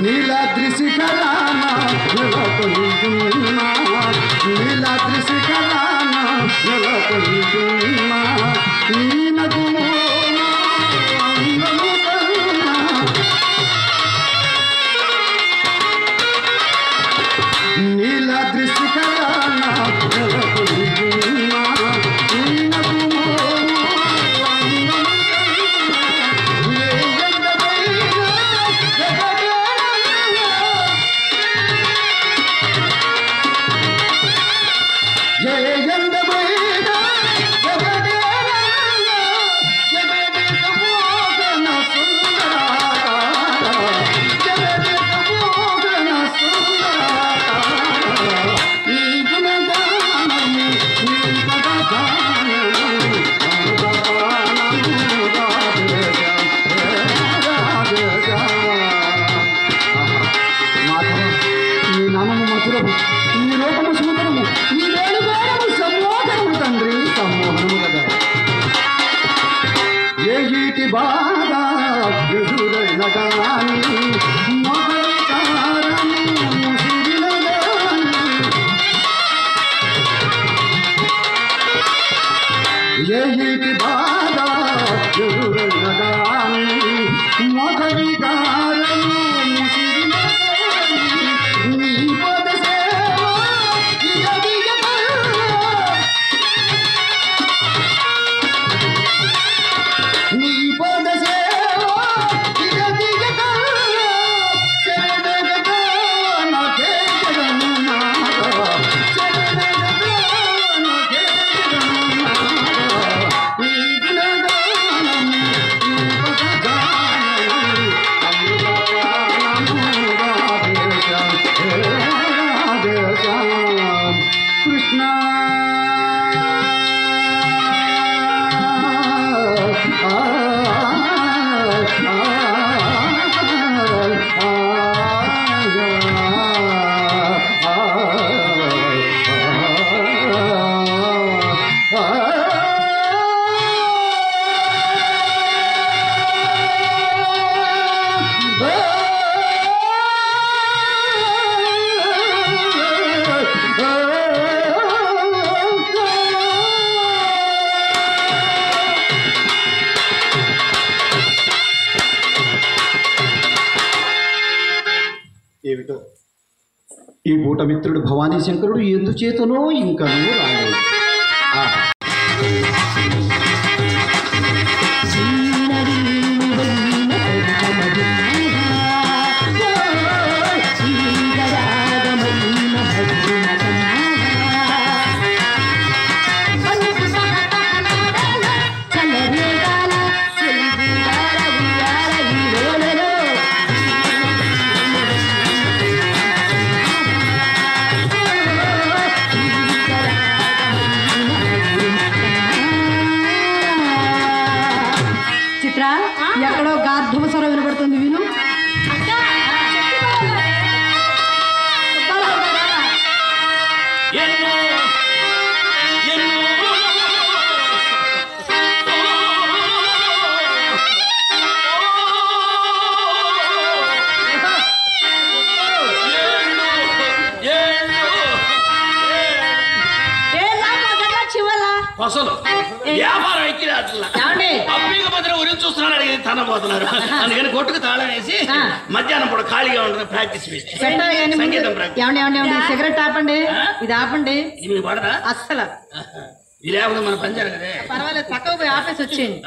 నీలాద్రి శిఖరాన నెలకొల్తున్నా నీలాద్రి శిఖరాన నెలకొల్తున్నా నీనకు నీలాద్రి శిఖరాన నెలకొల్తున్నా ఈ పూటమిత్రుడు భవానీ శంకరుడు ఎందుచేతనో ఇంకనూ రాలేదు. ఎక్కడో గార్ధవ స్వరం వినబడుతుంది, విను. అసలు వ్యాపారం ఎక్కిరాట్లా ఉరికి చూస్తున్నాడు అడిగి తన పోతున్నారు. అందుకని కొట్టుకు తాళం వేసి మధ్యాహ్నం కూడా ఖాళీగా ఉంటుంది ప్రాక్టీస్ సంగీతం సిగరెట్ ఆపండి, ఇది ఆపండి. ఇది మీకు పడదా అస్సలు ఇది లేకుండా మన పని జరగదే. పర్వాలేదు, పక్కకు పోయి ఆపేసి వచ్చేయండి,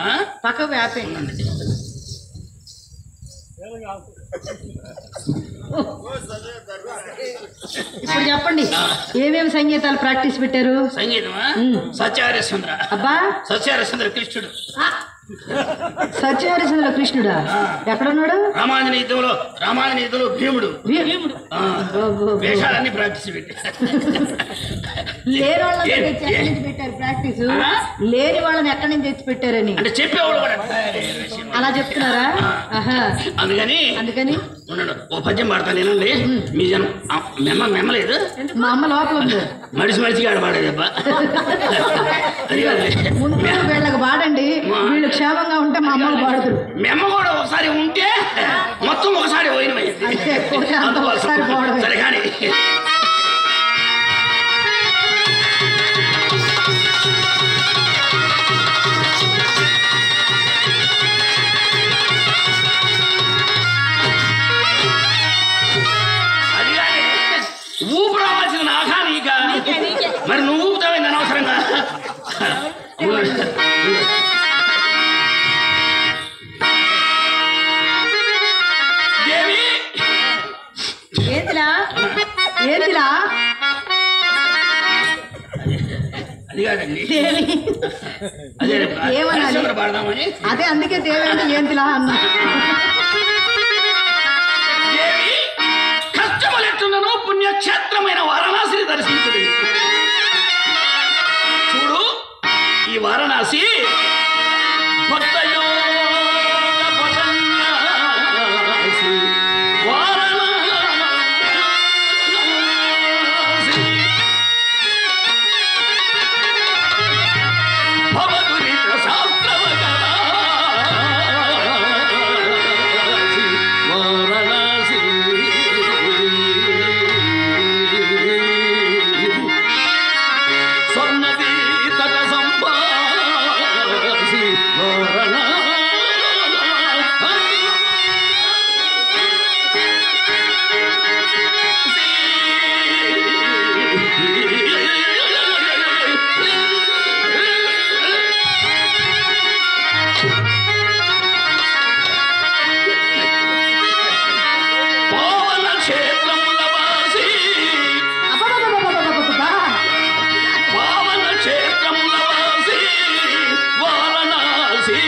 పక్కకు పోయి ఆపేయండి. ఇప్పుడు చెప్పండి, ఏమేమి సంగీతాలు ప్రాక్టీస్ పెట్టారు? సంగీతమా? సత్యహరిశ్చంద్ర. అబ్బా, సత్యహరిశ్చంద్ర కృష్ణుడు. సత్యహరిశ్చంద్ర కృష్ణుడా? ఎక్కడున్నాడు? రామాయణీయుధంలో భీముడు. వేషాలన్నీ ప్రాక్టీస్ పెట్టి లేని వాళ్ళని ఎక్కడి నుంచి పెట్టారు ప్రాక్టీస్? లేని వాళ్ళని ఎక్కడి నుంచి తెచ్చి పెట్టారని అంటే చెప్పేవాళ్ళు కూడా అలా చెప్తున్నారా? అందుకని ఓ పద్యం పాడతాను నేనండి. మీ జనం మెమ్మలేదు, మా అమ్మ లోపల ఉంది. మడిసి ఆడ పాడేదబ్బా. ముందు వీళ్ళకి పాడండి, వీళ్ళు క్షేమంగా ఉంటే మా అమ్మలు పాడుతారు. మెమ్మ కూడా ఒకసారి ఉంటే మొత్తం ఒకసారి పోయినవయ్యా. అయిపోయింది. అంతే, పోతే అంత ఒకసారి పోవడమే. సరే కానీ అది కానీ ఊపు రావాల్సిన నాకా నీకా? మరి నువ్వు ఊపుతావేంది అనవసరంగా? దేవి ఏంటిలా ఏంటిలా అది కాదండి, దేవి అదే ఏమనాలి? హరిశ్చంద్ర పాడదామని. అదే అందుకే దేవి అంటే ఏంటిలా అన్నా. దేవి కష్టములెట్టున్నను పుణ్యక్షేత్రమైన వారణాసిని దర్శించదు. చూడు ఈ వారణాసి భక్తయోగ పదన్యాసి వారణాసి భవదురిత శాస్త్రవకాసి వారణాసి స్వర్ణదీ తట సంపాసి పవన క్షేత్రముల వాసి అబ్బబ్బబ్బబ్బబ్బబ్బబ్బబ్బా. పావన క్షేత్రముల వాసి వారణాసి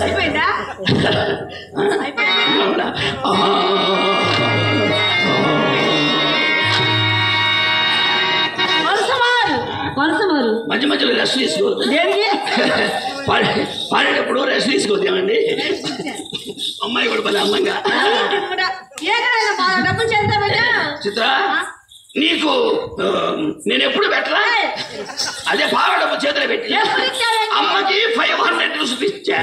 అయిపోయిందా? అయిపోయిందా? వలసమారు మధ్య మధ్యలో రెస్ట్ తీసుకోవద్దు. దేనికి? పాడేటప్పుడు రెస్ట్ తీసుకోవద్దామండి. అమ్మాయి కూడా పని అమ్మంగా. డబ్బులు చేద్దామయ్యా. చిత్ర నీకు నేను ఎప్పుడు పెట్టరా? అదే బాగా డబ్బు చేతిలో పెట్టి అమ్మకి 500 చూపించా.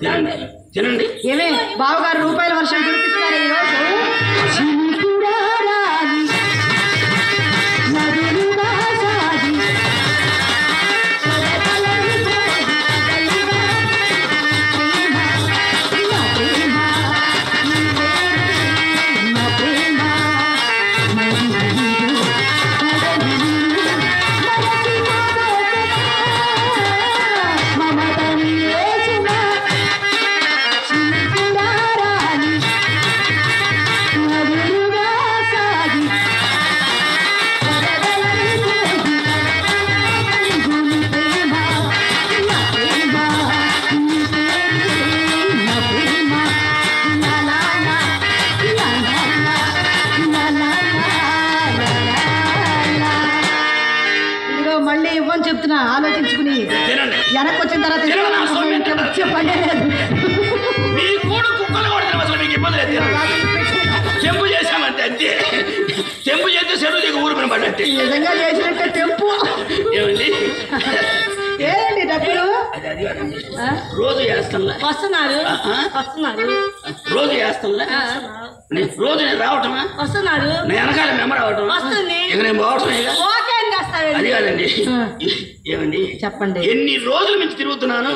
తినండి తినండి. ఏమే బావగారు రూపాయల వర్షం కురిపిస్తారు ఈరోజు. మమతని వేసిన చిన్న చెప్తున్నా ఆలోచించుకుని తినండి. వెనక్కి వచ్చిన తర్వాత తినడం నా సొమ్ము ఎంత? వచ్చే పనే లేదు. మీ కూడా కుక్కలు కొడతాం అసలు మీకు ఇబ్బంది లేదు. చెంపు చేశామంటే అంతే. చెంపు చేస్తే చెరువు దిగు ఊరు మీద పడ్డట్టే. నిజంగా చేసినట్టే తెంపు. ఏమండి ఏదండి డబ్బులు అది అది కాదండి. రోజు వేస్తానులే. వస్తున్నారు ఆహా. వస్తున్నారు రోజు వేస్తానులే. రోజు నేను రావటమా? వస్తున్నారు నేను వెనకాల మేము రావటం వస్తుంది. ఇక నేను పోవటమే. ఓకే అని చేస్తారండి. అది కాదండి. ఏమండి చెప్పండి. ఎన్ని రోజుల నుంచి తిరుగుతున్నాను.